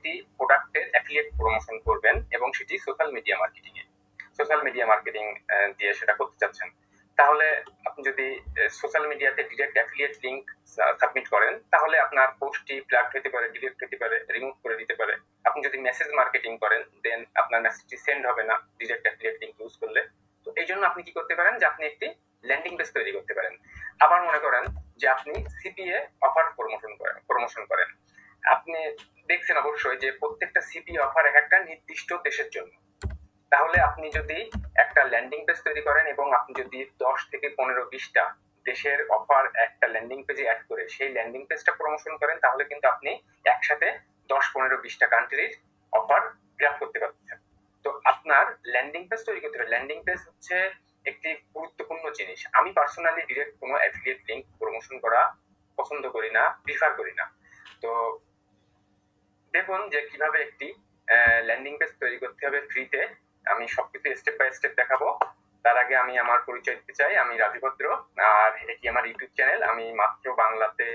একটি প্রোডাক্টের affiliate promotion করবেন এবং সেটি সোশ্যাল মিডিয়া মার্কেটিং দিয়ে সেটা করতে চাচ্ছেন, তাহলে আপনি যদি সোশ্যাল মিডিয়াতে ডিরেক্ট অ্যাফিলিয়েট লিংক সাবমিট করেন, তাহলে আপনার পোস্টটি ফ্ল্যাগ হতে পারে, ডিলিট হতে পারে, রিমুভ করে দিতে পারে। আপনি যদি মেসেজ মার্কেটিং করেন, দেন আপনার মেসেজটি সেন্ড হবে না ডিরেক্ট অ্যাফিলিয়েট লিংক ইউজ করলে। তো এই জন্য আপনি কি করতে পারেন যে আপনি একটি ল্যান্ডিং পেজ তৈরি করতে পারেন। আবার মনে করেন যে আপনি সিপিএ অফার প্রমোশন করেন। আপনি দেখছেন অবশ্যই যে প্রত্যেকটা সিপিএ অফার একটা নির্দিষ্ট দেশের জন্য। তাহলে আপনি যদি একটা ল্যান্ডিং পেজ তৈরি করেন এবং আপনি যদি 10 থেকে 15-20টা দেশের অফার একটা ল্যান্ডিং পেজে অ্যাড করে সেই ল্যান্ডিং পেজটা প্রমোশন করেন, তাহলে কিন্তু আপনি একসাথে 10-15-20টা কান্ট্রির অফার গ্র্যাব করতে পারছেন। তো আপনার ল্যান্ডিং পেজ তৈরি করতে হবে। ল্যান্ডিং পেজ হচ্ছে একটি গুরুত্বপূর্ণ জিনিস। আমি পার্সোনালি ডিরেক্ট কোনো অ্যাফিলিয়েট লিংক প্রমোশন করা পছন্দ করি না, প্রিফার করি না। তো দেখুন যে কিভাবে একটি ল্যান্ডিং পেজ তৈরি করতে হবে ফ্রিতে। আমি সবকিছু স্টেপ বাই স্টেপ দেখাবো। তার আগে আমি আমার পরিচয় দিতে চাই। আমি রাজু ভদ্র, আর এটি আমার ইউটিউব চ্যানেল। আমি মাত্র বাংলাতে